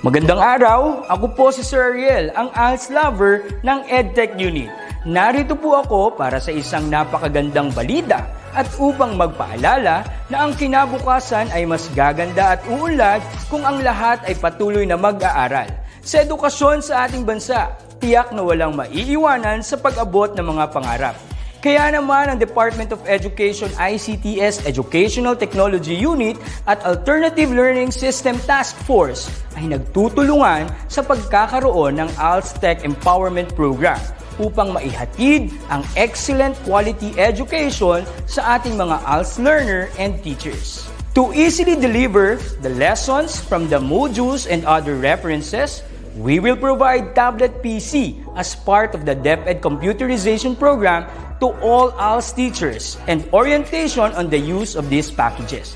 Magandang araw! Ako po si Sir Ariel, ang ALS lover ng EdTech Unit. Narito po ako para sa isang napakagandang balita at upang magpaalala na ang kinabukasan ay mas gaganda at uunlad kung ang lahat ay patuloy na mag-aaral. Sa edukasyon sa ating bansa, tiyak na walang maiiwanan sa pag-abot ng mga pangarap. Kaya naman ang Department of Education ICT's Educational Technology Unit at Alternative Learning System Task Force ay nagtutulungan sa pagkakaroon ng ALS Tech Empowerment Program upang maihatid ang excellent quality education sa ating mga ALS learner and teachers. To easily deliver the lessons from the modules and other references, we will provide tablet PC as part of the DepEd computerization program to all ALS teachers and orientation on the use of these packages.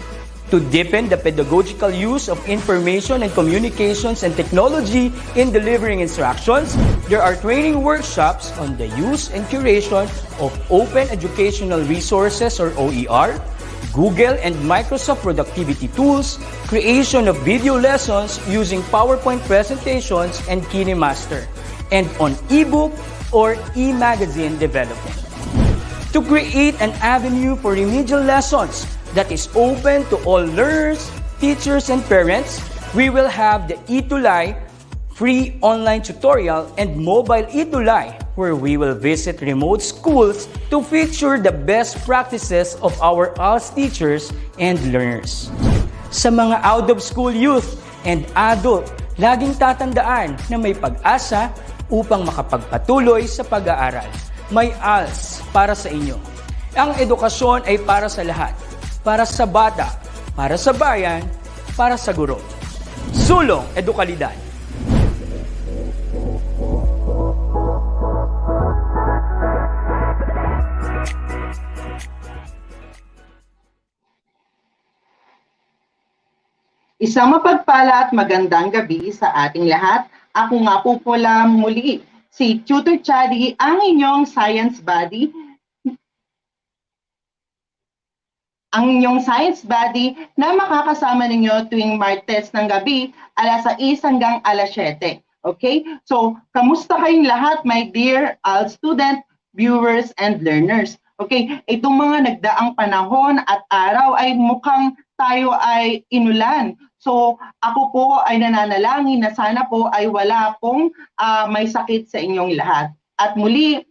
To deepen the pedagogical use of information and communications and technology in delivering instructions, there are training workshops on the use and curation of open educational resources or OER, Google and Microsoft productivity tools, creation of video lessons using PowerPoint presentations and KineMaster, and on ebook or e-magazine development. To create an avenue for remedial lessons that is open to all learners, teachers, and parents, we will have the ETUlay free online tutorial and mobile ETUlay, where we will visit remote schools to feature the best practices of our ALS teachers and learners. Sa mga out-of-school youth and adult, laging tatandaan na may pag-asa upang makapagpatuloy sa pag-aaral. May ALS para sa inyo. Ang edukasyon ay para sa lahat. Para sa bata, para sa bayan, para sa guro. Sulong Edukalidad. Isang mapagpala at magandang gabi sa ating lahat. Ako nga po pala muli, si Tutor Chadi, ang inyong science buddy. Ang inyong science buddy na makakasama ninyo tuwing Martes ng gabi, alas 6 hanggang alas 7. Okay? So, kamusta kayong lahat, my dear ALS student, viewers, and learners? Okay? Itong mga nagdaang panahon at araw ay mukhang tayo ay inulan. So, ako po ay nananalangin na sana po ay wala pong may sakit sa inyong lahat. At muli,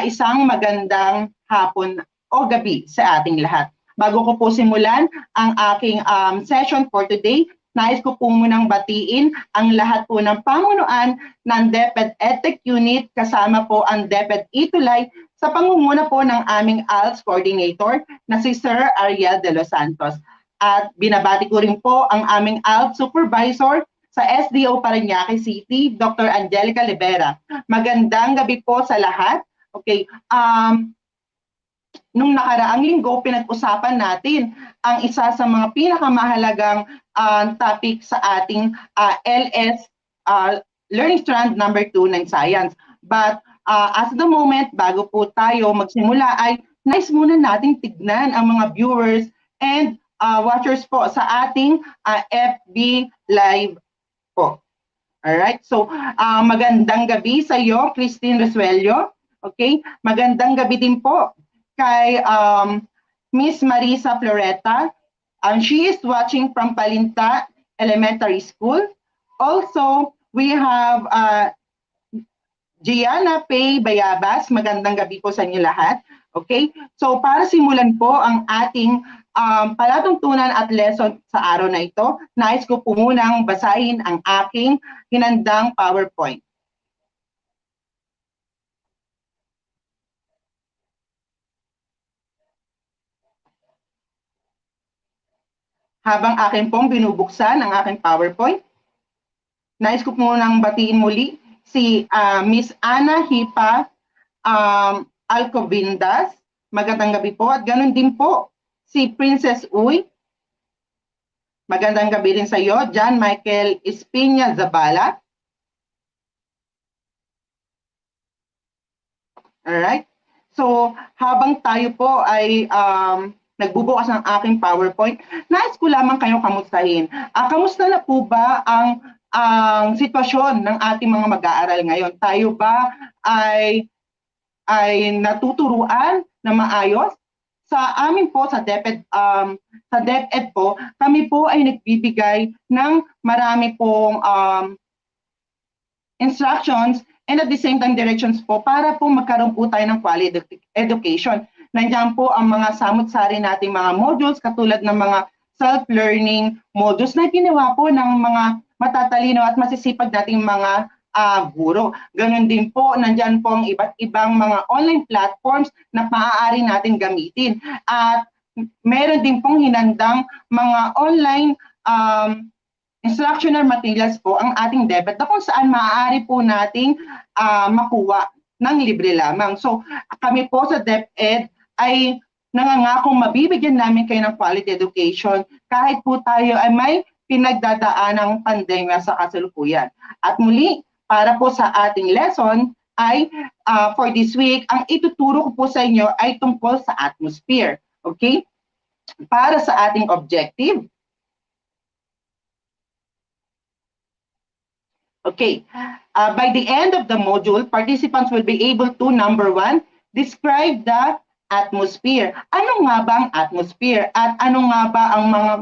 isang magandang hapon o gabi sa ating lahat. Bago ko po simulan ang aking session for today, nais ko po munang batiin ang lahat po ng pamunuan ng DepEd EdTech Unit kasama po ang DepEd ETUlay sa pangunguna po ng aming ALS Coordinator na si Sir Ariel de los Santos. At binabati ko rin po ang aming ALS Supervisor sa SDO Parañaque City, Dr. Angelica Libera. Magandang gabi po sa lahat. Okay, nung nakaraang linggo, pinag-usapan natin ang isa sa mga pinakamahalagang topic sa ating LS Learning Strand number 2 ng Science. But as the moment, bago po tayo magsimula, ay nais muna nating tignan ang mga viewers and watchers po sa ating FB Live po. Alright, so magandang gabi sa iyo, Christine Resuello. Okay, magandang gabi din po kay Miss Marisa Floreta. She is watching from Palinta Elementary School. Also, we have Gianna Pay Bayabas. Magandang gabi po sa inyo lahat. Okay, so para simulan po ang ating palatuntunan at lesson sa araw na ito, nais ko po munang basahin ang aking hinandang PowerPoint. Habang akin pong binubuksan ang aking PowerPoint, nais ko po munang batiin muli si Miss Ana Hipa Alcovindas. Magandang gabi po at ganun din po si Princess Uy. Magandang gabi rin sa iyo, John Michael Espiña Zabala. Alright. So, habang tayo po ay nagbubukas ng aking PowerPoint, nais ko lamang kayong kamustahin. Kamusta na po ba ang ang sitwasyon ng ating mga mag-aaral ngayon? Tayo ba ay natuturuan na maayos? Sa amin po sa DepEd po, kami po ay nagbibigay ng marami pong instructions and at the same time directions po para po magkaroon po tayo ng quality education. Nandiyan po ang mga samut-sari nating mga modules katulad ng mga self-learning modules na ginawa po ng mga matatalino at masisipag nating mga guro. Ganon din po, nandiyan po ang iba't ibang mga online platforms na maaari natin gamitin. At meron din pong hinandang mga online instructional materials po ang ating DepEd na kung saan maaari po nating makuha ng libre lamang. So kami po sa DepEd ay nangangakong mabibigyan namin kayo ng quality education kahit po tayo ay may pinagdadaanang pandemya sa kasalukuyan. At muli, para po sa ating lesson ay for this week, ang ituturo ko po sa inyo ay tungkol sa atmosphere. Okay? Para sa ating objective. Okay. By the end of the module, participants will be able to, number 1, describe the atmosphere. Ano nga ba ang atmosphere? At ano nga ba ang mga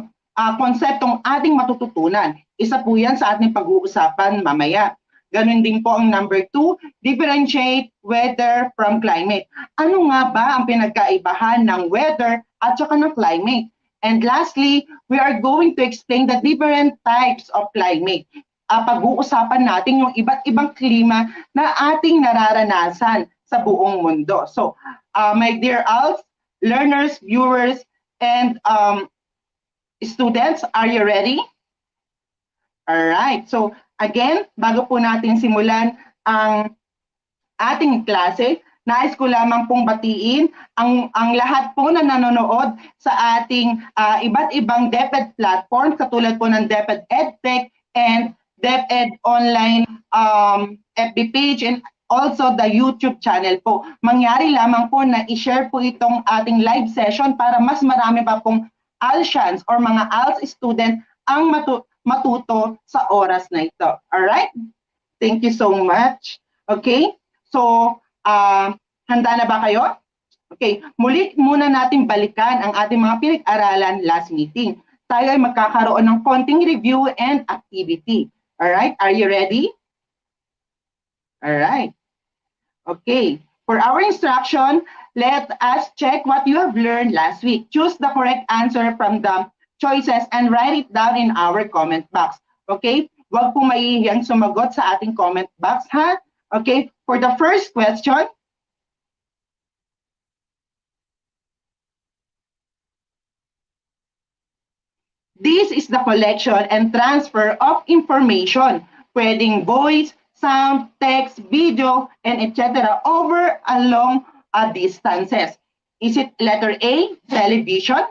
konseptong ating matututunan? Isa po yan sa ating pag-uusapan mamaya. Ganun din po ang number 2, differentiate weather from climate. Ano nga ba ang pinagkaibahan ng weather at saka ng climate? And lastly, we are going to explain the different types of climate. Pag-uusapan natin yung iba't ibang klima na ating nararanasan sa buong mundo. So, my dear ALS, learners, viewers, and students, are you ready? Alright, so again, bago po natin simulan ang ating klase, nais ko lamang pong batiin ang lahat po na nanonood sa ating iba't ibang DepEd platform, katulad po ng DepEd EdTech and DepEd Online FB page and also the YouTube channel po. Mangyari lamang po na i-share po itong ating live session para mas marami pa pong ALSians or mga ALS student ang matuto sa oras na ito. Alright? Thank you so much. Okay? So, handa na ba kayo? Okay, muli muna natin balikan ang ating mga pinag-aralan last meeting. Tayo ay magkakaroon ng konting review and activity. Alright, are you ready? Alright. Okay, for our instruction, let us check what you have learned last week. Choose the correct answer from the choices and write it down in our comment box. Okay, huwag po maihiyang sumagot sa ating comment box, ha? Okay, for the first question, this is the collection and transfer of information, pwedeng voice, sound, text, video, and etc. over a long distances. Is it letter A, television?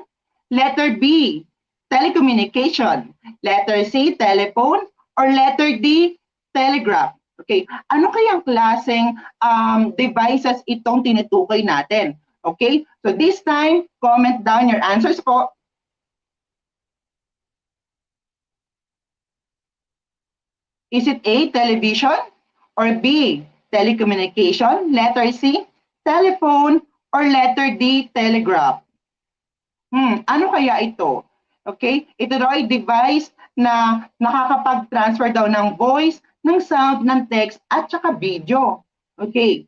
Letter B, telecommunication? Letter C, telephone? Or letter D, telegraph? Okay, ano kayang klaseng devices itong tinutukoy natin? Okay, so this time, comment down your answers po. Is it A, television? Or B, telecommunication? Letter C, telephone? Or letter D, telegraph? Ano kaya ito? Okay, ito daw ay device na nakakapag-transfer daw ng voice, ng sound, ng text, at saka video. Okay,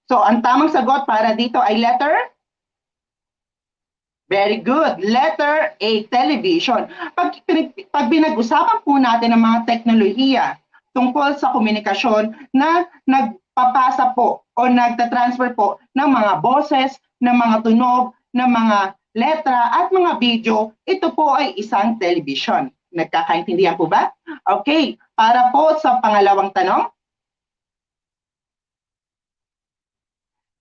so ang tamang sagot para dito ay letter? Very good. Letter A, television. Pag pinag-usapan po natin ang mga teknolohiya tungkol sa komunikasyon na nagpapasa po o nagtatransfer po ng mga boses, ng mga tunog, ng mga letra at mga video, ito po ay isang television. Nagkakaintindihan po ba? Okay, para po sa pangalawang tanong.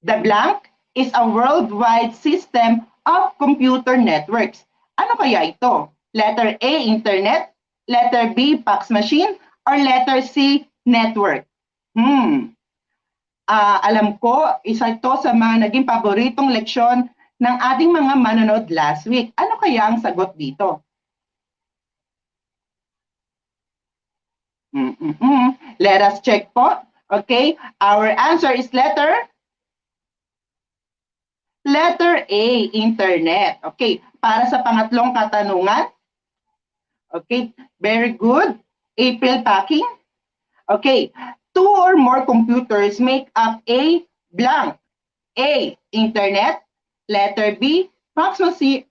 The blank is a worldwide system of computer networks. Ano kaya ito? Letter A, internet. Letter B, fax machine. Or letter C, network. Alam ko, isa ito sa mga naging paboritong leksyon ng ating mga manonood last week. Ano kaya ang sagot dito? Let us check po. Okay, our answer is letter A, internet. Okay, para sa pangatlong katanungan. Okay, very good. April packing. Okay, two or more computers make up a blank. A, internet. Letter B, fax machine.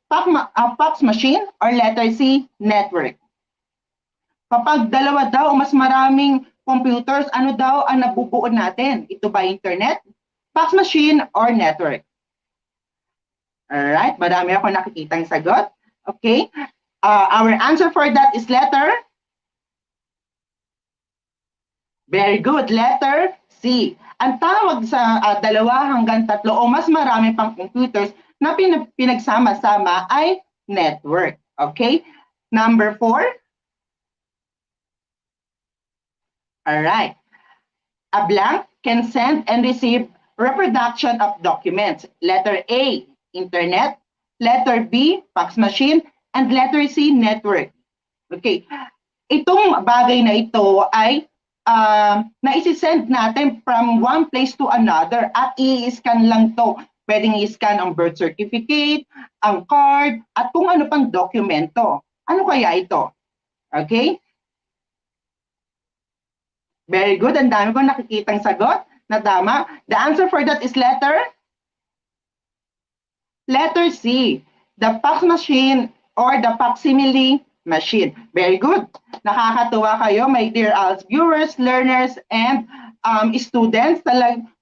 Or letter C, network. Kapag dalawa daw o mas maraming computers, ano daw ang nabubuo natin? Ito ba internet, fax machine, or network? Alright, marami ako nakikitang sagot. Okay, our answer for that is letter. Very good, letter C. Ang tawag sa dalawa hanggang tatlo o mas marami pang computers na pinagsama-sama ay network. Okay, number 4. Alright. A blank can send and receive reproduction of documents. Letter A, internet. Letter B, fax machine. And letter C, network. Okay. Itong bagay na ito ay naisisend natin from one place to another at i-scan lang to. Pwedeng i-scan ang birth certificate, ang card, at kung ano pang dokumento. Ano kaya ito? Okay? Very good. Ang dami ko nakikitang sagot na tama. The answer for that is letter C. The fax machine or the facsimile machine. Very good. Nakakatuwa kayo, my dear viewers, learners, and students.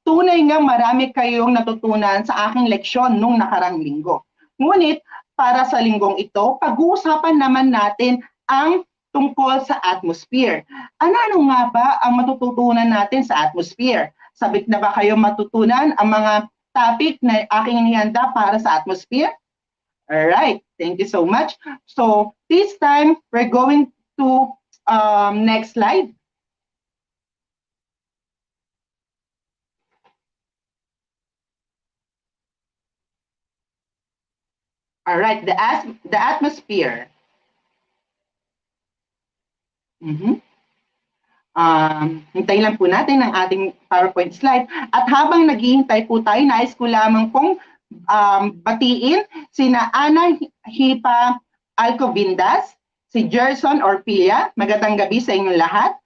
Tunay nga marami kayong natutunan sa aking leksyon nung nakarang linggo. Ngunit, para sa linggong ito, pag-uusapan naman natin ang tungkol sa atmosphere. Ano nga ba ang matututunan natin sa atmosphere? Sabik na ba kayo matutunan ang mga topic na aking inihanda para sa atmosphere? Alright, thank you so much. So this time, we're going to next slide. Alright, the atmosphere. Hintayin lang po natin ang ating PowerPoint slide. At habang naghihintay po tayo, nais ko lamang pong batiin sina Ana Hipa Alcovindas, si Gerson Orpilla, magandang gabi sa inyong lahat.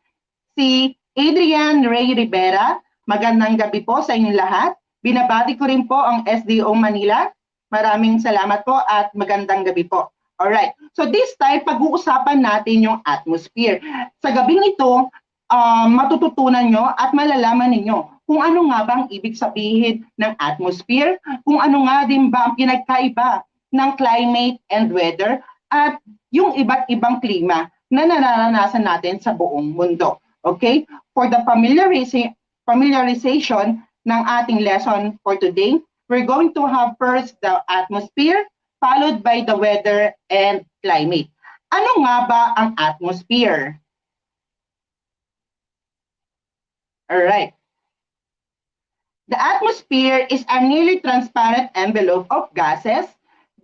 Si Adrian Ray Rivera, magandang gabi po sa inyong lahat. Binabati ko rin po ang SDO Manila. Maraming salamat po at magandang gabi po. Alright, so this time, pag-uusapan natin yung atmosphere. Sa gabing ito, matututunan nyo at malalaman ninyo kung ano nga ba ang ibig sabihin ng atmosphere, kung ano nga din ba ang pinagkaiba ng climate and weather, at yung iba't ibang klima na nararanasan natin sa buong mundo. Okay? For the familiarization ng ating lesson for today, we're going to have first the atmosphere, followed by the weather and climate. Ano nga ba ang atmosphere? Alright. The atmosphere is a nearly transparent envelope of gases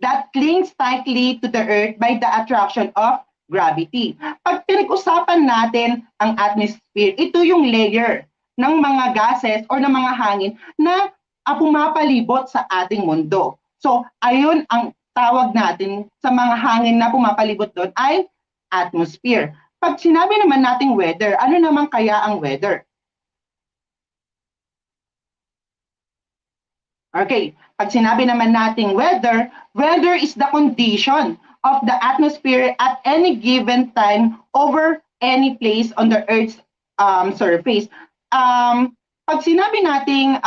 that clings tightly to the Earth by the attraction of gravity. Pag pinag-usapan natin ang atmosphere, ito yung layer ng mga gases or ng mga hangin na pumapalibot sa ating mundo. So, ayun ang tawag natin sa mga hangin na pumapalibot doon ay atmosphere. Pag sinabi naman nating weather, ano naman kaya ang weather? Okay, pag sinabi naman nating weather, weather is the condition of the atmosphere at any given time over any place on the Earth's surface. Pag sinabi nating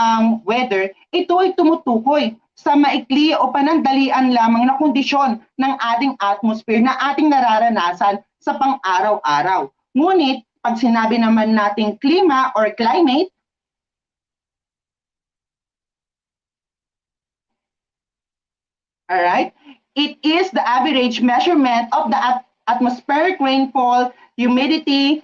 weather, ito ay tumutukoy sa maikli o panandalian lamang na kondisyon ng ating atmosphere na ating nararanasan sa pang-araw-araw. Ngunit, pag sinabi naman nating klima or climate, alright, it is the average measurement of the atmospheric rainfall, humidity,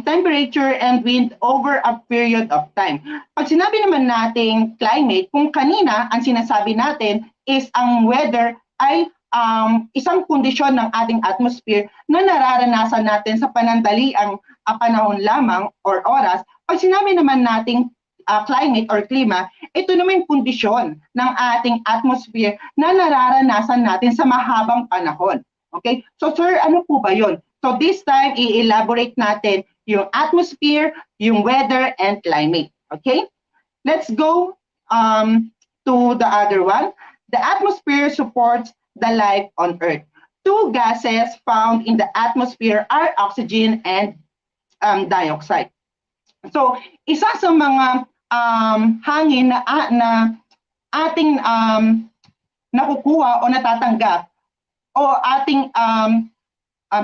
temperature, and wind over a period of time. Pag sinabi naman nating climate, kung kanina ang sinasabi natin is ang weather ay isang kondisyon ng ating atmosphere na nararanasan natin sa panandaliang panahon lamang or oras. Pag sinabi naman nating climate or klima, ito naman yung kondisyon ng ating atmosphere na nararanasan natin sa mahabang panahon. Okay? So sir, ano po ba yun? So this time, i-elaborate natin yung atmosphere, yung weather, and climate. Okay? Let's go to the other one. The atmosphere supports the life on Earth. Two gases found in the atmosphere are oxygen and dioxide. So, isa sa mga hangin na ating nakukuha o natatanggap o ating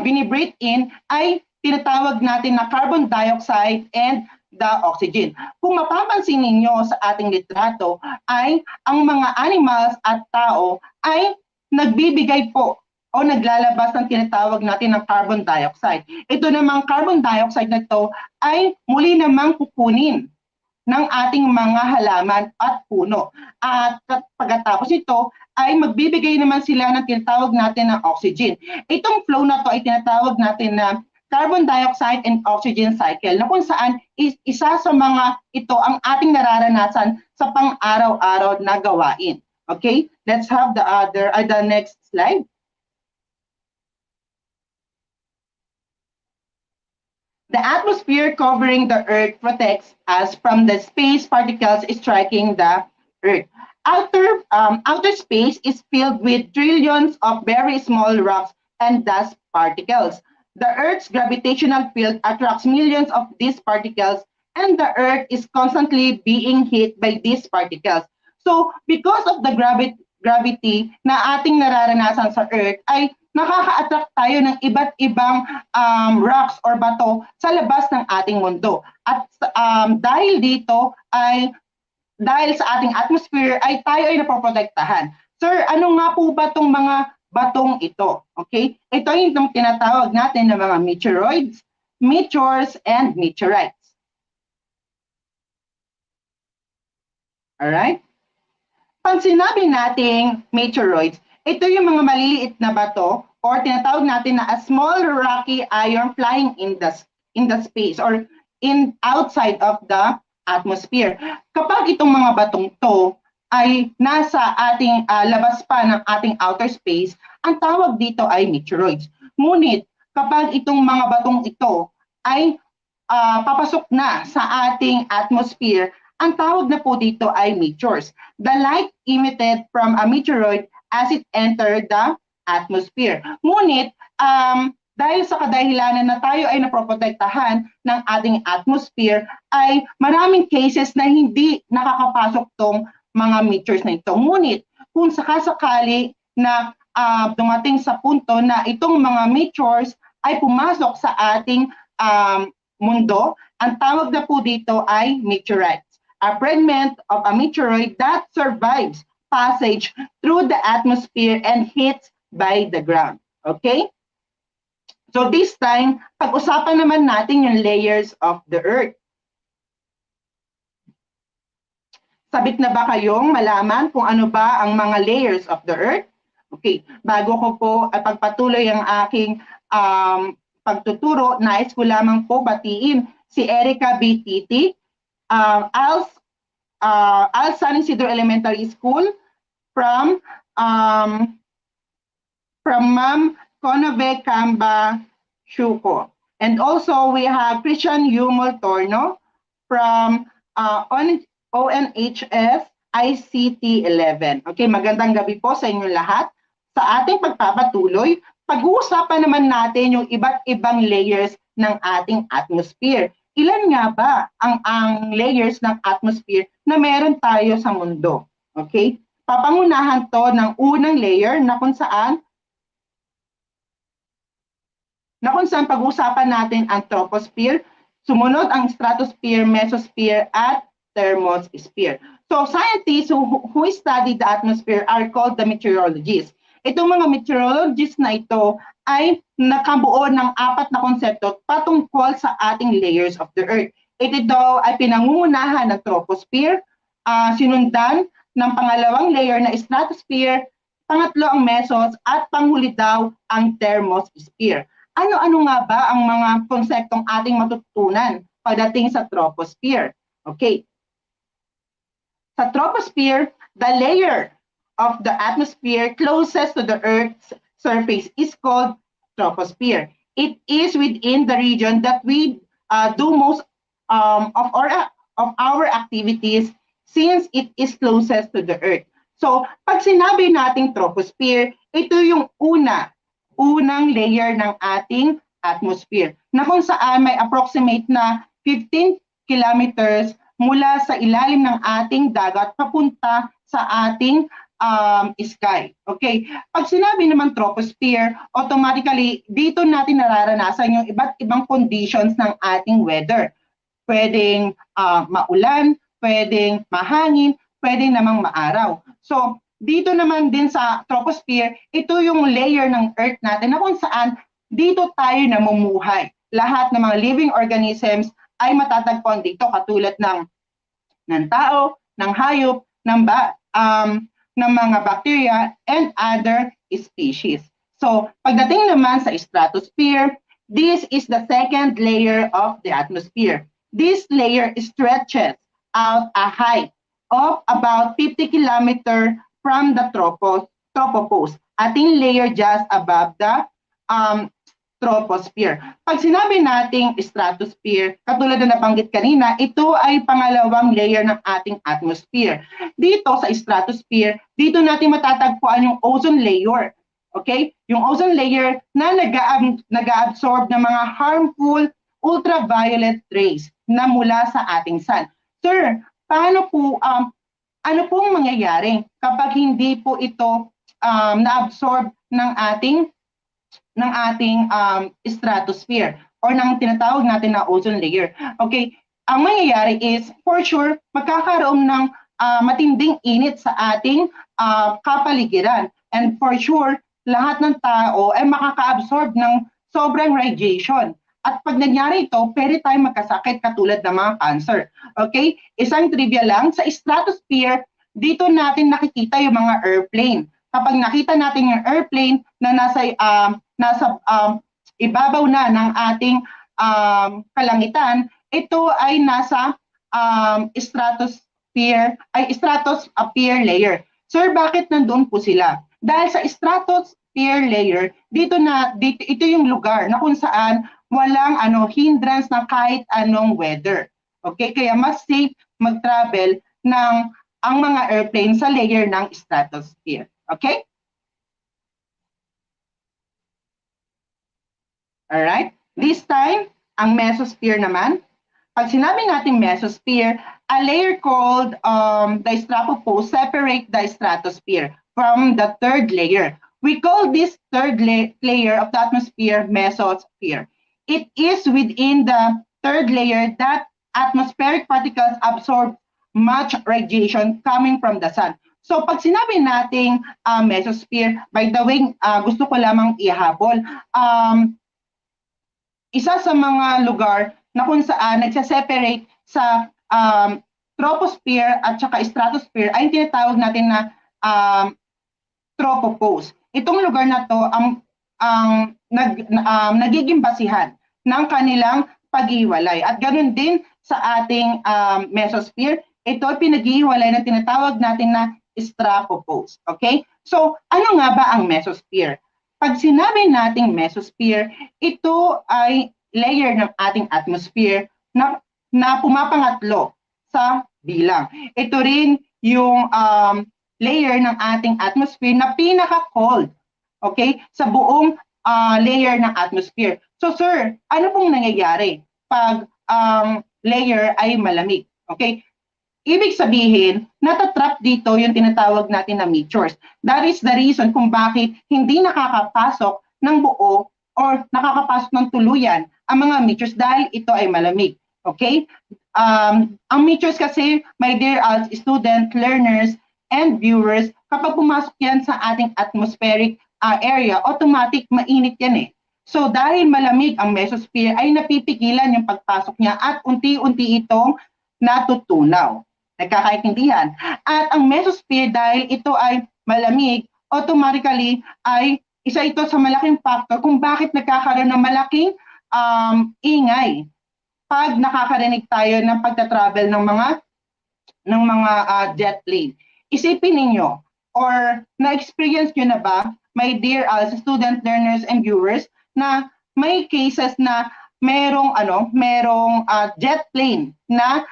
binibreathe in ay tinatawag natin na carbon dioxide and the oxygen. Kung mapapansin ninyo sa ating litrato ay ang mga animals at tao ay nagbibigay po o naglalabas ng tinatawag natin ng carbon dioxide. Ito namang carbon dioxide na ito ay muli namang kukunin ng ating mga halaman at puno. At pagkatapos ito ay magbibigay naman sila ng tinatawag natin ng oxygen. Itong flow na to ay tinatawag natin na carbon dioxide and oxygen cycle na kung saan isa sa mga ito ang ating nararanasan sa pang-araw-araw na gawain. Okay? Let's have the next slide. The atmosphere covering the Earth protects us from the space particles striking the Earth. Outer space is filled with trillions of very small rocks and dust particles. The Earth's gravitational field attracts millions of these particles, and the Earth is constantly being hit by these particles. So, because of the gravity na ating nararanasan sa Earth, ay nakaka-attract tayo ng iba't ibang rocks or bato sa labas ng ating mundo. At dahil dito ay dahil sa ating atmosphere ay tayo ay napoprotektahan. Sir, ano nga po ba itong mga batong ito? Okay? Ito yung tinatawag natin na mga meteoroids, meteors, and meteorites. Alright? Pag sinabi nating meteoroids, ito yung mga maliliit na bato or tinatawag natin na a small rocky iron flying in the space or outside of the atmosphere. Kapag itong mga batong to ay nasa ating labas pa ng ating outer space, ang tawag dito ay meteoroids. Ngunit kapag itong mga batong ito ay papasok na sa ating atmosphere, ang tawag na po dito ay meteors. The light emitted from a meteoroid as it entered the atmosphere. Ngunit, dahil sa kadahilanan na tayo ay naproprotektahan ng ating atmosphere, ay maraming cases na hindi nakakapasok tong mga meteors na ito. Ngunit, kung sakasakali na dumating sa punto na itong mga meteors ay pumasok sa ating mundo, ang tawag na po dito ay meteorites. A fragment of a meteoroid that survives passage through the atmosphere and hits by the ground. Okay? So this time, pag-usapan naman natin yung layers of the Earth. Sabik na ba kayong malaman kung ano ba ang mga layers of the Earth? Okay, bago ko po pagpatuloy ang aking pagtuturo, nais ko lamang po batiin si Erica B. Titi, Al San Isidro Elementary School from Ma'am Conove Camba Shuko. And also we have Christian Yumol Torno from ONHS ICT 11. Okay, magandang gabi po sa inyong lahat. Sa ating pagpapatuloy, pag-uusapan naman natin yung iba't ibang layers ng ating atmosphere. Ilan nga ba ang layers ng atmosphere na meron tayo sa mundo? Okay? Papangunahan to ng unang layer na kung saan pag-uusapan natin ang troposphere, sumunod ang stratosphere, mesosphere, at thermosphere. So scientists who study the atmosphere are called the meteorologists. Itong mga meteorologists na ito ay nakabuo ng 4 na konsepto patungkol sa ating layers of the Earth. Ito daw ay pinangungunahan ng troposphere, sinundan ng pangalawang layer na stratosphere, pangatlo ang mesos, at panghuli daw ang thermosphere. ano-ano nga ba ang mga konseptong ating matututunan pagdating sa troposphere? Okay. Sa troposphere, the layer of the atmosphere closest to the Earth's surface is called troposphere. It is within the region that we do most of our activities since it is closest to the Earth. So, pag sinabi nating troposphere, ito yung unang layer ng ating atmosphere na kung saan may approximate na 15 kilometers mula sa ilalim ng ating dagat papunta sa ating sky. Okay? Pag sinabi naman troposphere, automatically dito natin nararanasan yung iba't ibang conditions ng ating weather. Pwedeng maulan, pwedeng mahangin, pwedeng namang maaraw. So, dito naman din sa troposphere, ito yung layer ng Earth natin na kung saan dito tayo namumuhay. Lahat ng mga living organisms ay matatagpuan dito katulad ng tao, ng hayop, ng mga bacteria and other species. So, pagdating naman sa stratosphere, this is the second layer of the atmosphere. This layer stretches out a height of about 50 kilometers from the tropopause. Ating layer just above the troposphere. Pag sinabi nating stratosphere, katulad na nabanggit kanina, ito ay pangalawang layer ng ating atmosphere. Dito sa stratosphere, dito natin matatagpuan yung ozone layer. Okay? Yung ozone layer na nag-absorb ng mga harmful ultraviolet rays na mula sa ating sun. Sir, paano po, ano pong mangyayari kapag hindi po ito na-absorb ng ating stratosphere or ng tinatawag natin na ozone layer? Okay, ang mangyayari is for sure magkakaroon ng matinding init sa ating kapaligiran, and for sure lahat ng tao ay makaka-absorb ng sobrang radiation. At pag nangyari ito, pwede tayong magkasakit katulad ng mga cancer. Okay? Isang trivia lang, sa stratosphere, dito natin nakikita yung mga airplane. Kapag nakita natin yung airplane na nasa ibabaw na ng ating kalangitan, ito ay nasa stratosphere layer. Sir, bakit nandoon po sila? Dahil sa stratosphere layer, dito ito yung lugar na kung saan walang hindrance ng kahit anong weather. Okay? Kaya mas safe mag-travel ang mga airplane sa layer ng stratosphere. Okay? Alright? This time, ang mesosphere naman. Pag sinabi natin mesosphere, a layer called the stratopause separate the stratosphere from the third layer. We call this third layer of the atmosphere mesosphere. It is within the third layer that atmospheric particles absorb much radiation coming from the sun. So pag sinabi nating mesosphere, by the way, gusto ko lamang ihabol, isa sa mga lugar na kung saan nagsaseparate sa troposphere at saka stratosphere ay tinatawag natin na tropopause. Itong lugar na to ang nagiging basihan ng kanilang pag-iwalay. At ganoon din sa ating mesosphere, ito ay pinag-iwalay na tinatawag natin na stratopause. Okay? So, ano nga ba ang mesosphere? Pag sinabi nating mesosphere, ito ay layer ng ating atmosphere na pumapangatlo sa bilang. Ito rin yung layer ng ating atmosphere na pinaka-cold, okay, sa buong layer ng atmosphere. So sir, ano pong nangyayari pag layer ay malamig? Okay? Ibig sabihin, natatrap dito yung tinatawag natin na meteors. That is the reason kung bakit hindi nakakapasok ng buo or nakakapasok ng tuluyan ang mga meteors dahil ito ay malamig. Okay? Ang meteors kasi, my dear student, learners, and viewers, kapag pumasok yan sa ating atmospheric area, automatic mainit yan eh. So dahil malamig ang mesosphere, ay napipigilan yung pagpasok niya at unti-unti itong natutunaw. Nagkakaintindihan. At ang mesosphere, dahil ito ay malamig, automatically ay isa ito sa malaking factor kung bakit nagkakaroon ng malaking ingay pag nakakarinig tayo ng pagta-travel ng mga jet plane. Isipin ninyo, or na-experience nyo na ba, my dear student learners and viewers, na may cases na merong jet plane na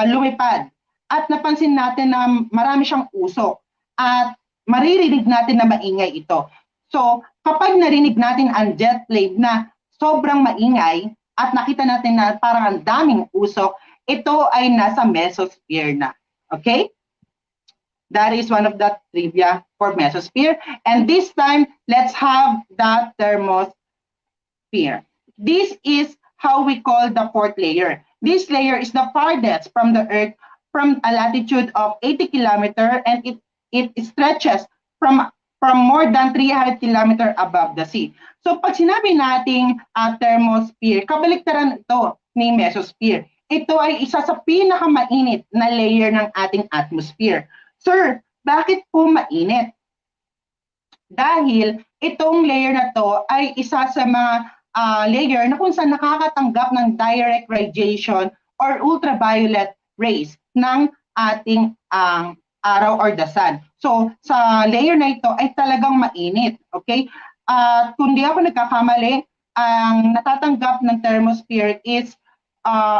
lumipad at napansin natin na marami siyang usok at maririnig natin na maingay ito. So, kapag narinig natin ang jet plane na sobrang maingay at nakita natin na parang ang daming usok, ito ay nasa mesosphere na. Okay? That is one of the trivia for mesosphere. And this time, let's have the thermosphere. This is how we call the fourth layer. This layer is the farthest from the Earth from a latitude of 80 kilometers, and it stretches from more than 300 kilometers above the sea. So pag sinabi nating thermosphere, kabaliktaran ito ni mesosphere. Ito ay isa sa pinakamainit na layer ng ating atmosphere. Sir, bakit po mainit? Dahil itong layer na to ay isa sa mga layer na kung saan nakakatanggap ng direct radiation or ultraviolet rays ng ating araw or the sun. So, sa layer na ito ay talagang mainit. Okay? Kung di ako nagkakamali, ang natatanggap ng thermosphere is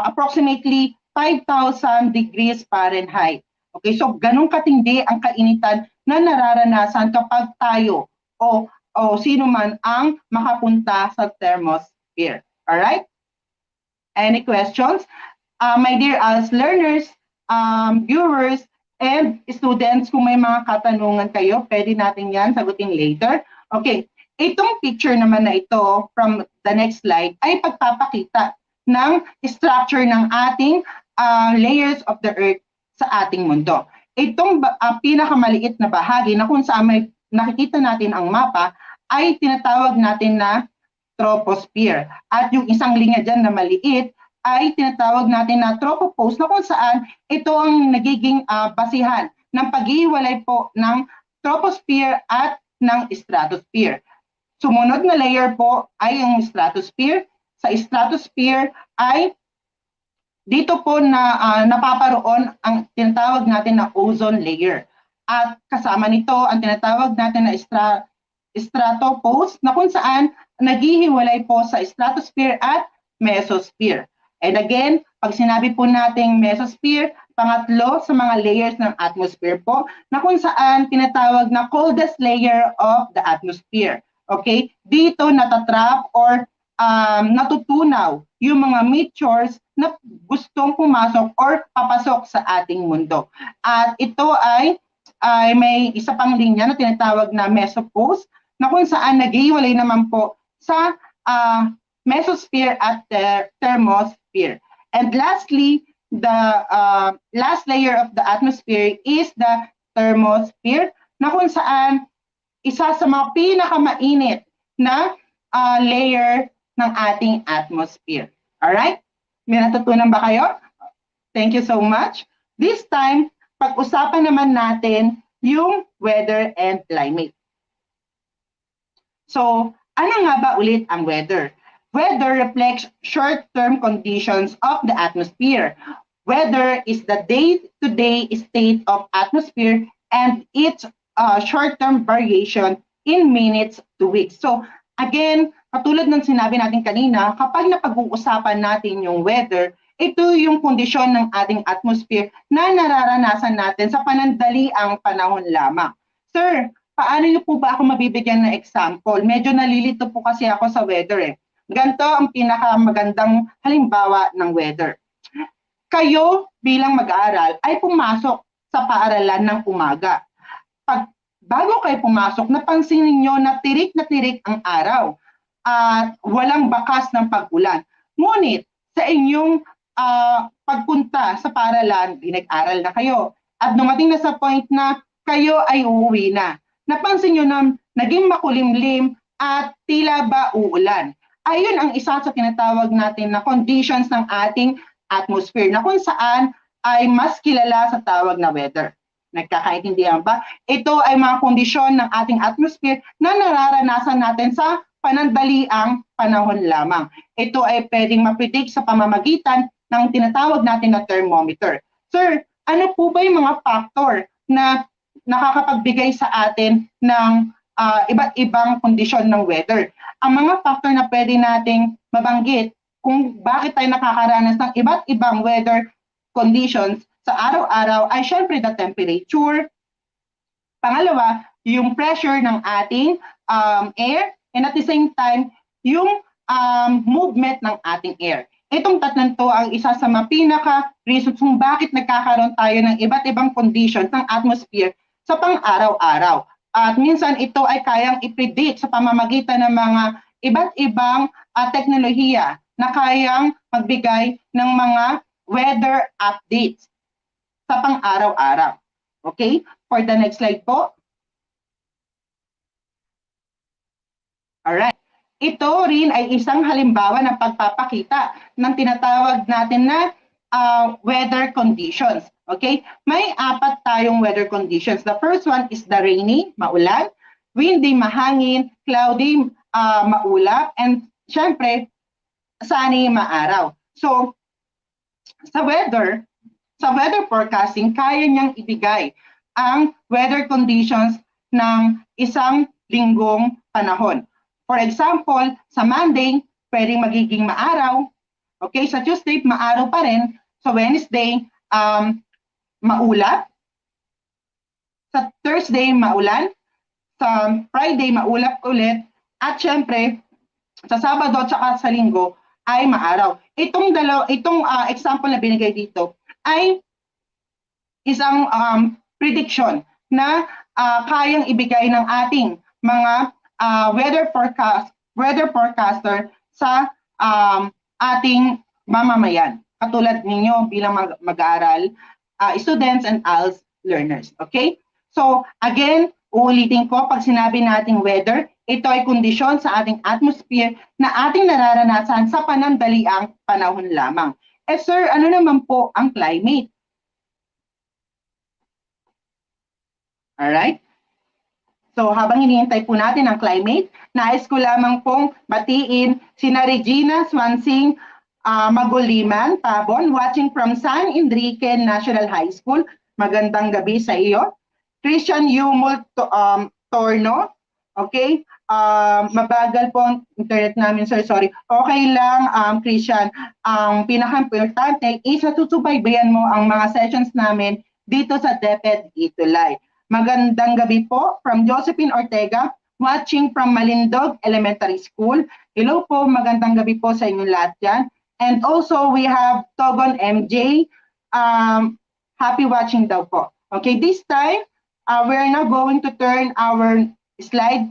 approximately 5,000 degrees Fahrenheit. Okay, so ganun katindi ang kainitan na nararanasan kapag tayo o sino man ang makapunta sa thermosphere. Alright? Any questions? My dear learners, viewers, and students, kung may mga katanungan kayo, pwede natin yan sagutin later. Okay, itong picture naman na ito from the next slide ay pagpapakita ng structure ng ating layers of the Earth sa ating mundo. Itong pinakamaliit na bahagi na kung saan may nakikita natin ang mapa ay tinatawag natin na troposphere. At yung isang linya dyan na maliit ay tinatawag natin na tropopause, na kung saan ito ang nagiging basihan ng paghiwalay po ng troposphere at ng stratosphere. Sumunod na layer po ay ang stratosphere. Sa stratosphere ay dito po na napaparoon ang tinatawag natin na ozone layer. At kasama nito ang tinatawag natin na stratopause, na kung saan naghihiwalay po sa stratosphere at mesosphere. And again, pag sinabi po nating mesosphere, pangatlo sa mga layers ng atmosphere po, na kung saan tinatawag na coldest layer of the atmosphere. Okay? Dito natatrap or natutunaw yung mga meteors na gustong pumasok or papasok sa ating mundo. At ito ay may isa pang linya na tinatawag na mesopause, na kung saan naghiwalay naman po sa mesosphere at thermosphere. And lastly, the last layer of the atmosphere is the thermosphere, na kung saan isa sa mga pinakamainit na layer ng ating atmosphere. Alright? May natutunan ba kayo? Thank you so much. This time, pag-usapan naman natin yung weather and climate. So, ano nga ba ulit ang weather? Weather reflects short-term conditions of the atmosphere. Weather is the day-to-day state of atmosphere and its short-term variation in minutes to weeks. So, again, katulad ng sinabi natin kanina, kapag napag-uusapan natin yung weather, ito yung kondisyon ng ating atmosphere na nararanasan natin sa panandaliang panahon lamang. Sir, paano niyo po ba ako mabibigyan ng example? Medyo nalilito po kasi ako sa weather eh. Ganito ang pinakamagandang halimbawa ng weather. Kayo bilang mag-aaral ay pumasok sa paaralan ng umaga. Bago kayo pumasok, napansin niyo na tirik ang araw at walang bakas ng pag-ulan. Ngunit sa inyong pagpunta sa paaralan, nag-aral na kayo at dumating na sa point na kayo ay uuwi na. Napansin niyo na naging makulimlim at tila ba uulan. Ayun ang isa sa tinatawag natin na conditions ng ating atmosphere, na kung saan ay mas kilala sa tawag na weather. Nagkakaintindihan ba? Ito ay mga kondisyon ng ating atmosphere na nararanasan natin sa panandaliang panahon lamang. Ito ay pwedeng mapredict sa pamamagitan ng tinatawag natin na thermometer. Sir, ano po ba yung mga factor na nakakapagbigay sa atin ng iba't ibang kondisyon ng weather? Ang mga factor na pwede nating mabanggit kung bakit tayo nakakaranas ng iba't ibang weather conditions sa araw-araw ay syempre the temperature. Pangalawa, yung pressure ng ating air, and at the same time, yung movement ng ating air. Itong tatlong to ang isa sa mga pinaka-reasons kung bakit nagkakaroon tayo ng iba't ibang conditions ng atmosphere sa pang-araw-araw. At minsan ito ay kayang i-predict sa pamamagitan ng mga iba't ibang teknolohiya na kayang magbigay ng mga weather updates sa pang-araw-araw. Okay? For the next slide po. Alright. Ito rin ay isang halimbawa ng pagpapakita ng tinatawag natin na weather conditions. Okay? May 4 tayong weather conditions. The first one is the rainy, maulan, windy, mahangin, cloudy, maulap, and syempre, sunny, maaraw. So, sa weather forecasting, kaya niyang ibigay ang weather conditions ng isang linggong panahon. For example, sa Monday, pwedeng magiging maaraw. Okay, sa Tuesday, maaraw pa rin. Sa Wednesday, maulap. Sa Thursday, maulan. Sa Friday, maulap ulit. At syempre, sa Sabado at saka sa Linggo, ay maaraw. Itong example na binigay dito ay isang prediction na kayang ibigay ng ating mga weather forecaster sa ating mamamayan. Katulad ninyo bilang mag-aaral, students and ALS learners. Okay? So, again, uulitin ko, pag sinabi nating weather, ito ay kondisyon sa ating atmosphere na ating nararanasan sa panandaliang panahon lamang. Eh sir, ano naman po ang climate? Alright? So habang hinihintay po natin ang climate, nais ko lamang pong batiin sina Regina Swansing Maguliman, Pabon, watching from San Enrique National High School. Magandang gabi sa iyo. Christian Yumul Torno. Okay? Mabagal po ang internet namin, sir. Sorry. Okay lang, Christian. Ang pinaka-importante is natusubaybayan mo ang mga sessions namin dito sa DepEd ETUlay. Magandang gabi po from Josephine Ortega, watching from Malindog Elementary School. Hello po, magandang gabi po sa inyo lahat dyan. And also, we have Togon MJ. Happy watching daw po. Okay, this time, we are now going to turn our slide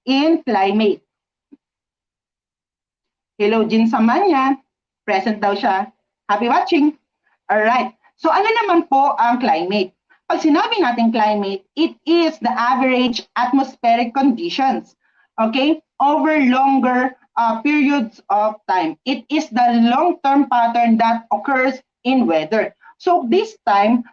in climate. Hello, Jin Samanya. Present daw siya. Happy watching. Alright. So, ano naman po ang climate? Pag sinabi natin climate, it is the average atmospheric conditions, okay, over longer periods of time. It is the long-term pattern that occurs in weather. So this time,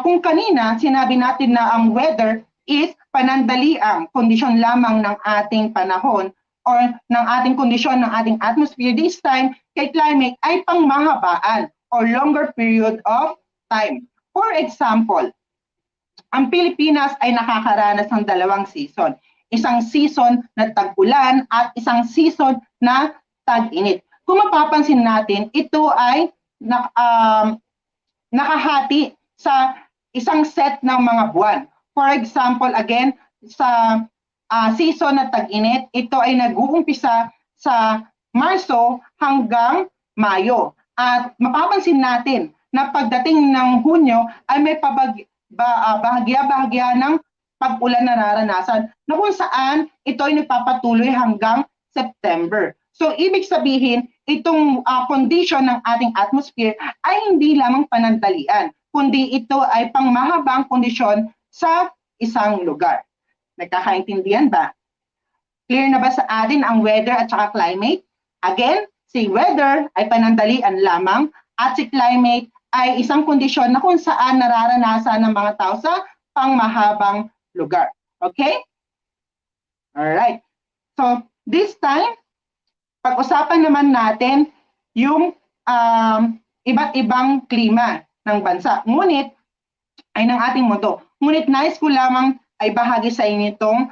kung kanina sinabi natin na ang weather is panandaliang kondisyon lamang ng ating panahon or ng ating kondisyon ng ating atmosphere, this time kay climate ay pangmahabaan or longer period of time. For example, ang Pilipinas ay nakakaranas ng 2 season. Isang season na tag-ulan at isang season na tag-init. Kung mapapansin natin, ito ay nakahati sa isang set ng mga buwan. For example, again, sa season na tag-init, ito ay nag-uumpisa sa Marso hanggang Mayo. At mapapansin natin na pagdating ng Hunyo ay may bahagya-bahagya ng pag-ulan na nararanasan na kung saan ito ay nagpapatuloy hanggang September. So, ibig sabihin, itong condition ng ating atmosphere ay hindi lamang panandalian, kundi ito ay pangmahabang kondisyon sa isang lugar. Nagkakaintindihan ba? Clear na ba sa atin ang weather at saka climate? Again, si weather ay panandalian lamang at si climate ay isang kondisyon na kung saan nararanasan ng mga tao sa pangmahabang lugar. Okay? Alright. So, this time, pag-usapan naman natin yung iba't ibang klima ng bansa. Ngunit, ay ng ating mundo. Ngunit nais ko lamang ay bahagi sa inyo itong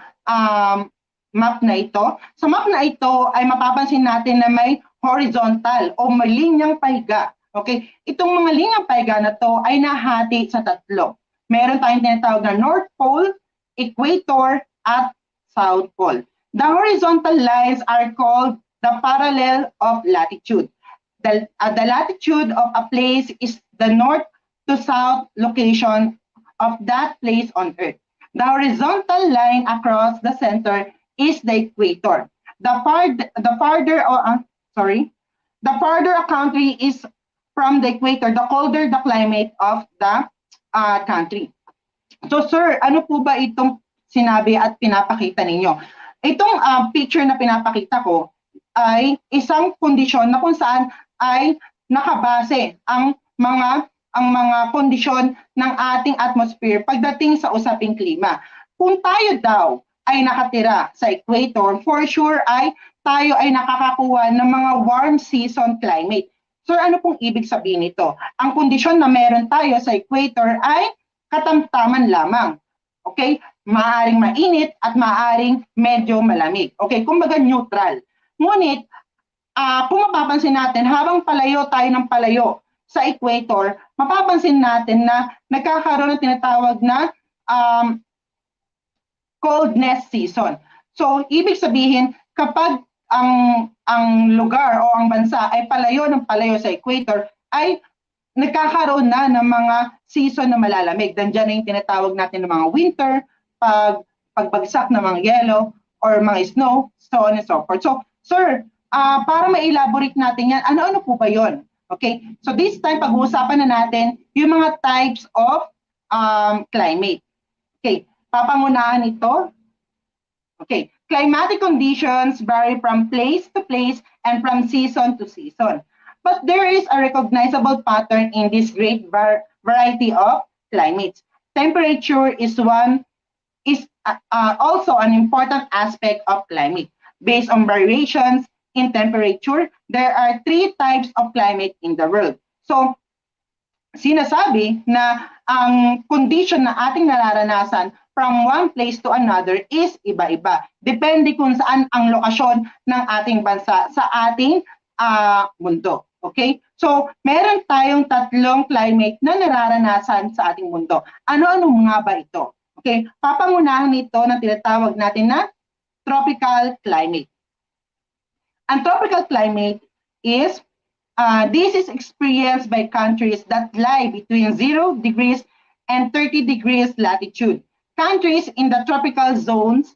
map na ito. Sa map na ito ay mapapansin natin na may horizontal o malinyang pahiga. Okay? Itong mga linyang pahiga na to ay nahati sa tatlo. Meron tayong tinatawag na North Pole, Equator, at South Pole. The horizontal lines are called the parallel of latitude. The latitude of a place is the north to south location of that place on Earth. The horizontal line across the center is the equator. The farther a country is from the equator, the colder the climate of the country. So sir, ano po ba itong sinabi at pinapakita ninyo? Itong picture na pinapakita ko ay isang kondisyon na kung saan ay nakabase ang mga kondisyon ng ating atmosphere pagdating sa usaping klima. Kung tayo daw ay nakatira sa equator, for sure ay tayo ay nakakakuha ng mga warm season climate. So ano pong ibig sabihin nito? Ang kondisyon na meron tayo sa equator ay katamtaman lamang. Okay? Maaring mainit at maaring medyo malamig. Okay? Kumbaga neutral. Ngunit, kung mapapansin natin, habang palayo tayo ng palayo sa equator, mapapansin natin na nagkakaroon ng tinatawag na coldness season. So, ibig sabihin, kapag ang lugar o ang bansa ay palayo ng palayo sa equator, ay nagkakaroon na ng mga season na malalamig. Diyan na yung tinatawag natin ng mga winter, pagbagsak ng mga yellow, or mga snow, so on and so forth. So, sir, para ma-elaborate natin yan, ano-ano po ba yun? Okay, so this time pag-uusapan na natin yung mga types of climate. Okay, papangunahan ito. Okay, climatic conditions vary from place to place and from season to season. But there is a recognizable pattern in this great variety of climates. Temperature is also an important aspect of climate. Based on variations in temperature, there are 3 types of climate in the world. So, sinasabi na ang condition na ating nararanasan from one place to another is iba-iba. Depende kung saan ang lokasyon ng ating bansa sa ating mundo. Okay? So, meron tayong 3 climate na nararanasan sa ating mundo. Ano-ano nga ba ito? Okay? Papangunahan ito na tinatawag natin na tropical climate. Ang tropical climate is, this is experienced by countries that lie between 0 degrees and 30 degrees latitude. Countries in the tropical zones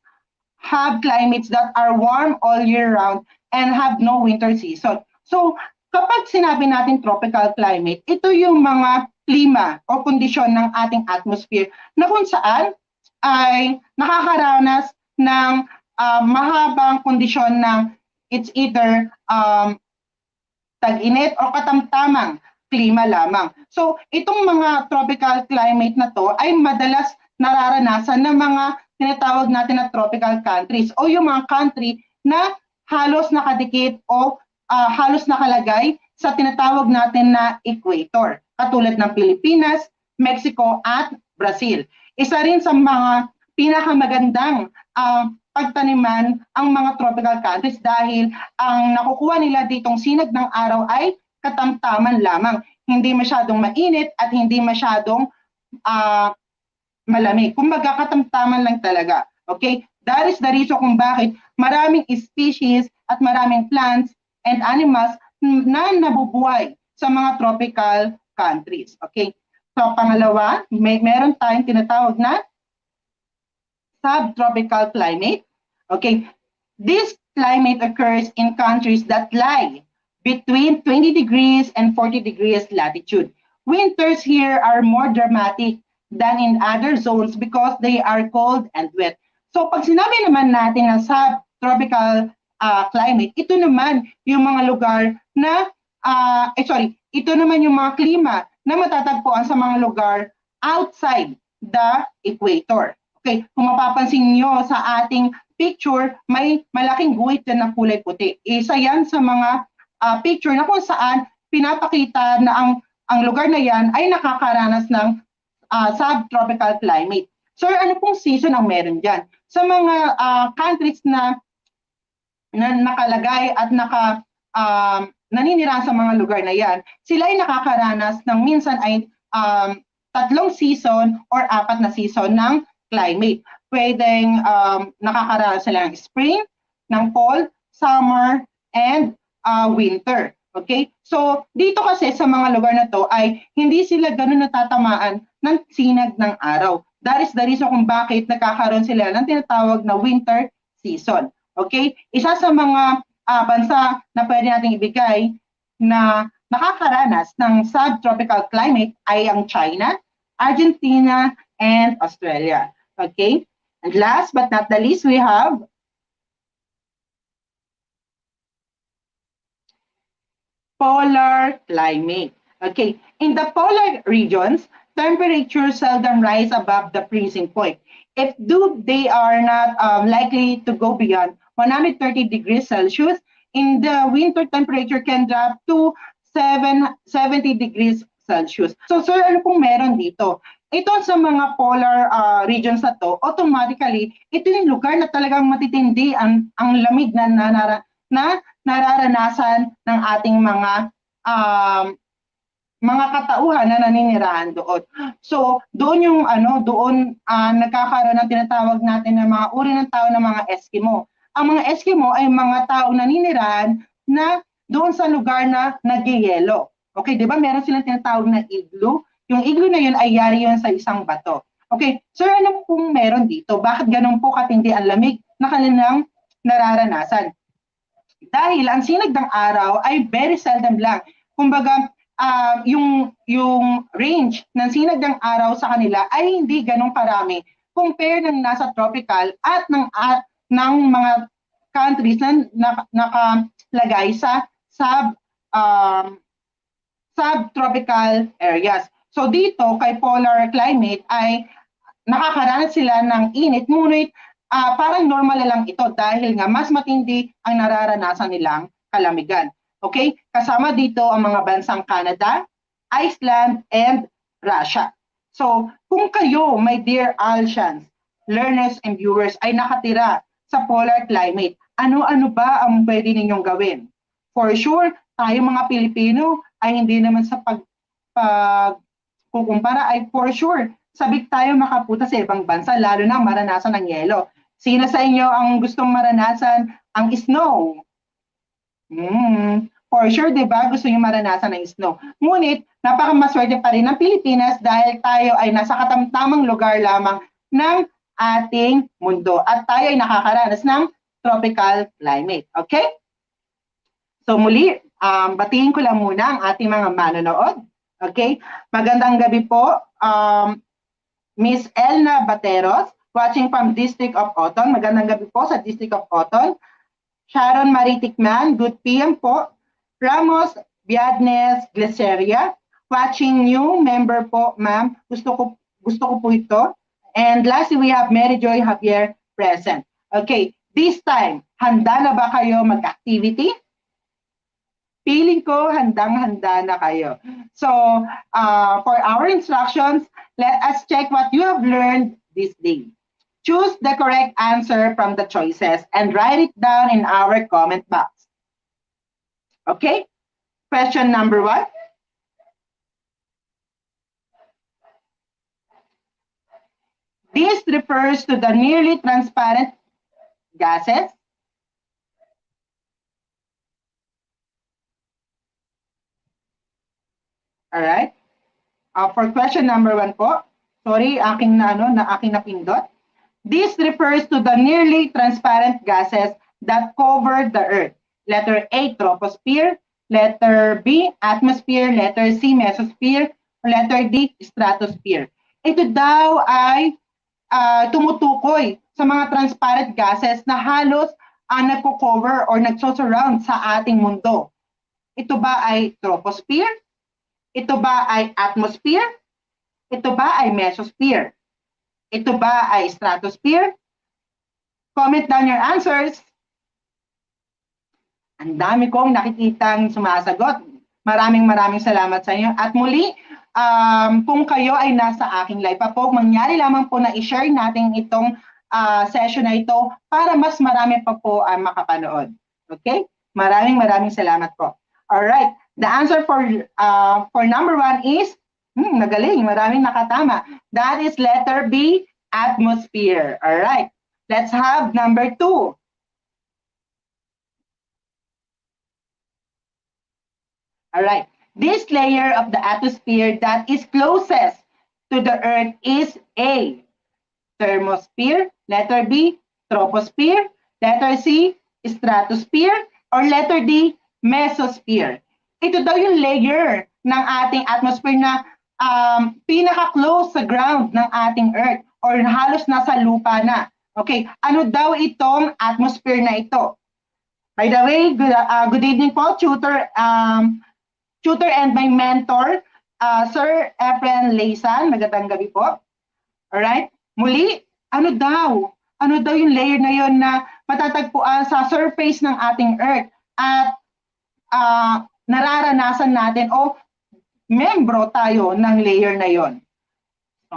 have climates that are warm all year round and have no winter season. So, kapag sinabi natin tropical climate, ito yung mga klima o kondisyon ng ating atmosphere na kung saan ay nakakaranas ng mahabang kondisyon ng it's either tag-init o katamtamang klima lamang. So, itong mga tropical climate na to ay madalas nararanasan ng mga tinatawag natin na tropical countries o yung mga country na halos nakadikit o halos nakalagay sa tinatawag natin na equator, katulad ng Pilipinas, Mexico at Brazil. Isa rin sa mga pinakamagandang pagtaniman ang mga tropical countries dahil ang nakukuha nila ditong sinag ng araw ay katamtaman lamang. Hindi masyadong mainit at hindi masyadong malamig. Kumbaga katamtaman lang talaga. Okay? That is the reason kung bakit maraming species at maraming plants and animals na nabubuhay sa mga tropical countries. Okay? So pangalawa, meron tayong tinatawag na subtropical climate. Okay, this climate occurs in countries that lie between 20 degrees and 40 degrees latitude. Winters here are more dramatic than in other zones because they are cold and wet. So pag sinabi naman natin na subtropical climate, ito naman yung mga lugar na, ito naman yung mga klima na matatagpuan sa mga lugar outside the equator. Okay, kung mapapansin nyo sa ating picture, may malaking guhit dyan na kulay puti. Isa yan sa mga picture na kung saan pinapakita na ang lugar na yan ay nakakaranas ng subtropical climate. So ano pong season ang meron dyan? Sa mga countries na nakalagay at naninirahan sa mga lugar na yan, sila ay nakakaranas ng minsan ay 3 season or 4 na season ng climate. Pwedeng nakakaranas sila ng spring, ng fall, summer, and winter. Okay? So, dito kasi sa mga lugar na to ay hindi sila ganun natatamaan ng sinag ng araw. That is the reason kung bakit nagkakaroon sila ng tinatawag na winter season. Okay? Isa sa mga bansa na pwede nating ibigay na nakakaranas ng subtropical climate ay ang China, Argentina, and Australia. Okay? And last but not the least, we have polar climate. Okay, in the polar regions, temperatures seldom rise above the freezing point. They are not likely to go beyond 130 degrees Celsius, in the winter temperature can drop to 70 degrees Celsius. So sir, ano pong meron dito? Ito sa mga polar regions na to, automatically, ito yung lugar na talagang matitindi ang lamig na nararanasan ng ating mga katauhan na naninirahan doon. So, doon yung nagkakaroon ng tinatawag natin ng mga uri ng tao ng mga Eskimo. Ang mga Eskimo ay mga taong naninirahan na doon sa lugar na nagyayelo. Okay, 'di ba? Meron silang tinatawag na igloo. Yung igloo na yun ay yari yun sa isang bato. Okay, sir, ano pong meron dito? Bakit ganun po katindi ang lamig na kanilang nararanasan? Dahil ang sinag ng araw ay very seldom lang. Kumbaga, yung range ng sinag ng araw sa kanila ay hindi ganong karami compare ng nasa tropical at ng mga countries na nakalagay sa subtropical areas. So dito kay polar climate ay nakakaranas sila ng init, ngunit parang normal na lang ito dahil nga mas matindi ang nararanasan nilang kalamigan. Okay? Kasama dito ang mga bansang Canada, Iceland, and Russia. So, kung kayo, my dear Alsians, learners and viewers, ay nakatira sa polar climate, ano-ano ba ang pwede ninyong gawin? For sure, tayo mga Pilipino ay hindi naman sa pagkukumpara ay for sure, sabik tayo makapunta sa ibang bansa, lalo na maranasan ng yelo. Sino sa inyo ang gustong maranasan ang snow? For sure, di ba? Gusto nyo maranasan ng snow. Ngunit, napakamaswerte pa rin ng Pilipinas dahil tayo ay nasa katamtamang lugar lamang ng ating mundo. At tayo ay nakakaranas ng tropical climate. Okay? So muli, batiin ko lang muna ang ating mga manonood. Okay? Magandang gabi po, Miss Elna Bateros, watching from District of Oton. Magandang gabi po sa District of Oton. Sharon Marie Tikman, good PM po. Ramos Biadnes Glaceria, watching new member po, ma'am. Gusto ko po ito. And lastly, we have Mary Joy Javier present. Okay, this time, handa na ba kayo mag-activity? Feeling ko handang-handa na kayo. So, for our instructions, let us check what you have learned this day. Choose the correct answer from the choices and write it down in our comment box. Okay? Question number 1. This refers to the nearly transparent gases. Alright? For question number 1 po, sorry, aking napindot. This refers to the nearly transparent gases that cover the Earth. Letter A, troposphere. Letter B, atmosphere. Letter C, mesosphere. Letter D, stratosphere. Ito daw ay tumutukoy sa mga transparent gases na halos nagko-cover or nagso-surround sa ating mundo. Ito ba ay troposphere, Ito ba ay atmosphere? Ito ba ay mesosphere? Ito ba ay stratosphere? Comment down your answers. Ang dami kong nakikitang sumasagot. Maraming salamat sa inyo. At muli, kung kayo ay nasa aking live pa po, mangyari lamang po na i-share natin itong session na ito para mas marami pa po ang makapanood. Okay? Maraming salamat po. Alright, the answer for number 1 is, nagaling, maraming nakatama. That is letter B, atmosphere. Alright, let's have number 2. Alright, this layer of the atmosphere that is closest to the Earth is A, thermosphere, letter B, troposphere, letter C, stratosphere, or letter D, mesosphere. Ito daw yung layer ng ating atmosphere na pinaka-close sa ground ng ating Earth or halos nasa lupa na. Okay, ano daw itong atmosphere na ito? By the way, good evening po, tutor and my mentor, Sir Efren Leisan. Magandang gabi po. Alright? Muli, ano daw yung layer na yon na matatagpuan sa surface ng ating Earth at nararanasan natin o membro tayo ng layer na yon.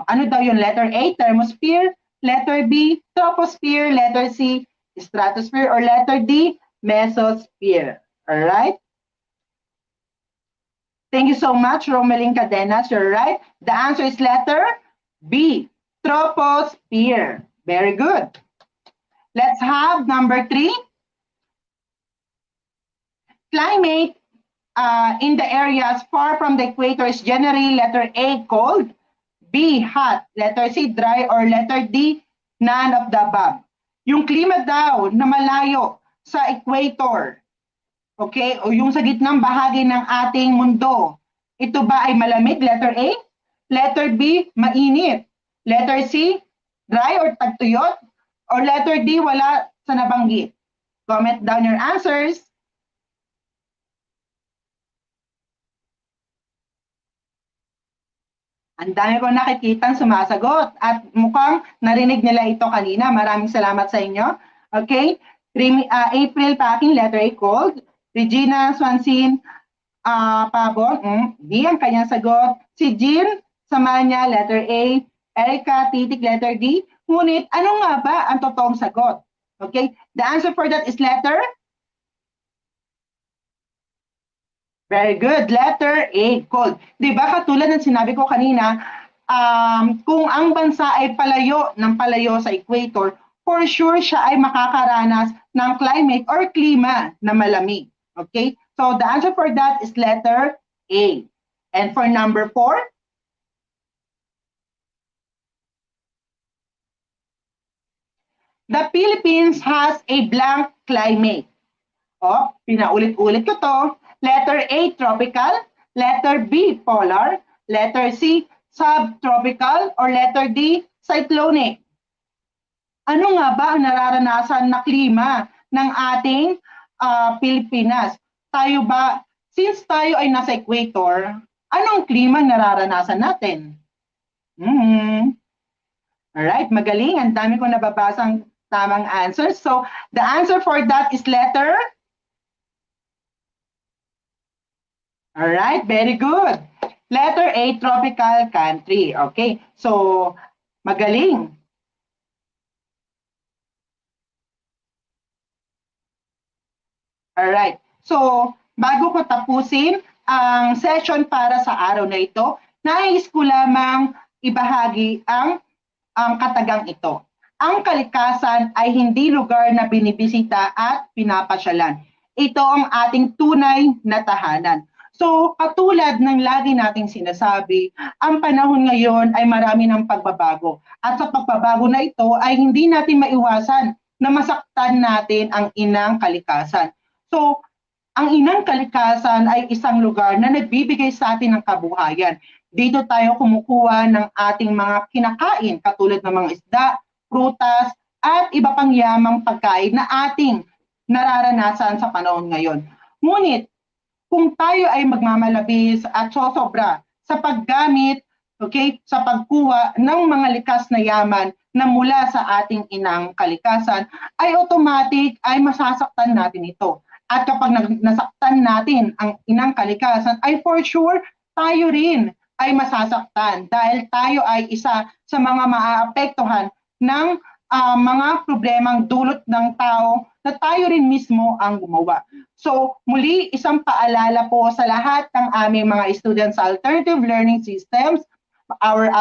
Ano daw yung letter A, thermosphere, letter B, troposphere, letter C, stratosphere, or letter D, mesosphere. Alright? Thank you so much, Romelyn Cadenas. You're right. The answer is letter B, troposphere. Very good. Let's have number 3. Climate in the areas far from the equator is generally letter A, cold, B, hot, letter C, dry, or letter D, none of the above. Yung klima daw na malayo sa equator, okay, o yung sa gitnang bahagi ng ating mundo, ito ba ay malamig, letter A? Letter B, mainit. Letter C, dry or tagtuyot? Or letter D, wala sa nabanggit? Comment down your answers. Ang dami ko nakikitang sumasagot at mukhang narinig nila ito kanina. Maraming salamat sa inyo. Okay? April Packing, letter A, cold. Regina Swansin, Pabon, D ang kanyang sagot. Si Jean Samanya, letter A. Erica Titik, letter D. Ngunit, ano nga ba ang totoong sagot? Okay? The answer for that is letter very good. Letter A, cold. Diba katulad ng sinabi ko kanina, kung ang bansa ay palayo sa equator, for sure siya ay makakaranas ng climate or klima na malamig. Okay? So the answer for that is letter A. And for number 4, the Philippines has a blank climate. O, pinaulit-ulit ko to. Letter A, tropical. Letter B, polar. Letter C, subtropical. Or letter D, cyclonic. Ano nga ba ang nararanasan na klima ng ating Pilipinas? Tayo ba, since tayo ay nasa equator, anong klima nararanasan natin? Alright, magaling. Ang dami ko nababasang tamang answer. So, the answer for that is letter Alright, very good. Letter A, tropical country. Okay, so magaling. Alright, so bago ko tapusin ang session para sa araw na ito, nais ko lamang ibahagi ang katagang ito. Ang kalikasan ay hindi lugar na binibisita at pinapasyalan. Ito ang ating tunay na tahanan. So, katulad ng lagi nating sinasabi, ang panahon ngayon ay marami ng pagbabago. At sa pagbabago na ito ay hindi natin maiwasan na masaktan natin ang inang kalikasan. So, ang inang kalikasan ay isang lugar na nagbibigay sa atin ng kabuhayan. Dito tayo kumukuha ng ating mga kinakain katulad ng mga isda, prutas, at iba pang yamang pagkain na ating nararanasan sa panahon ngayon. Ngunit, kung tayo ay magmamalabis at sosobra sa paggamit, okay, sa pagkuha ng mga likas na yaman na mula sa ating inang kalikasan, ay automatic ay masasaktan natin ito. At kapag nasaktan natin ang inang kalikasan, ay for sure tayo rin ay masasaktan dahil tayo ay isa sa mga maaapektuhan ng mga problemang dulot ng tao na tayo rin mismo ang gumawa. So muli, isang paalala po sa lahat ng aming mga students sa alternative learning systems, our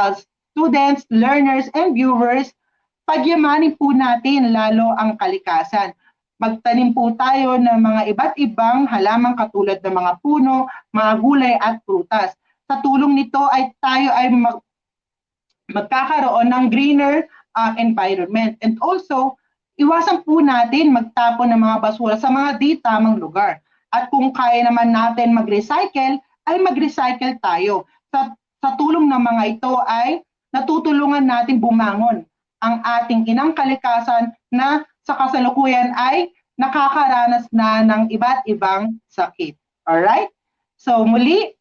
students, learners, and viewers, pagyamanin po natin lalo ang kalikasan. Magtanim po tayo ng mga iba't ibang halamang katulad ng mga puno, mga gulay at prutas. Sa tulong nito ay tayo ay magkakaroon ng greener environment. And also, iwasan po natin magtapon ng mga basura sa mga di tamang lugar. At kung kaya naman natin mag-recycle, ay mag-recycle tayo. Sa tulong ng mga ito ay natutulungan natin bumangon ang ating inang kalikasan na sa kasalukuyan ay nakakaranas na ng iba't ibang sakit. Alright? So muli,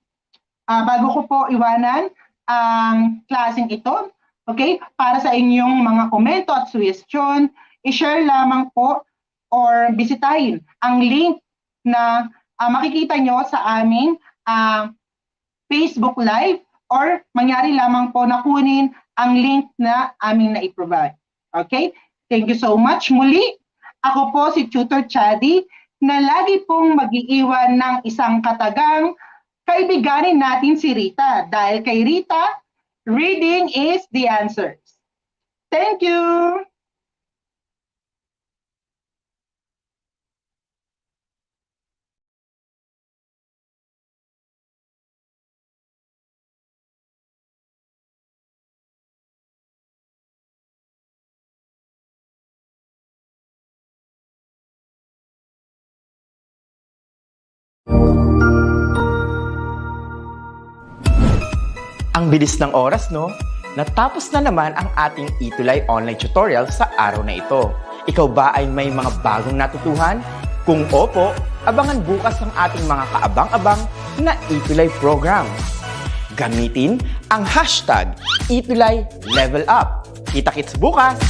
bago ko po iwanan ang klaseng ito, okay, para sa inyong mga komento at suggestion, i-share lamang po or bisitahin ang link na makikita nyo sa aming Facebook Live or mangyari lamang po na kunin ang link na aming na-provide. Okay? Thank you so much. Muli, ako po si Tutor Chadi na lagi pong mag-iiwan ng isang katagang kaibiganin natin si Rita. Dahil kay Rita, reading is the answers. Thank you! Ang bilis ng oras, no? Natapos na naman ang ating ETUlay online tutorial sa araw na ito. Ikaw ba ay may mga bagong natutuhan? Kung opo, abangan bukas ang ating mga kaabang-abang na ETUlay program. Gamitin ang hashtag ETUlay Level Up. Kita-kits bukas!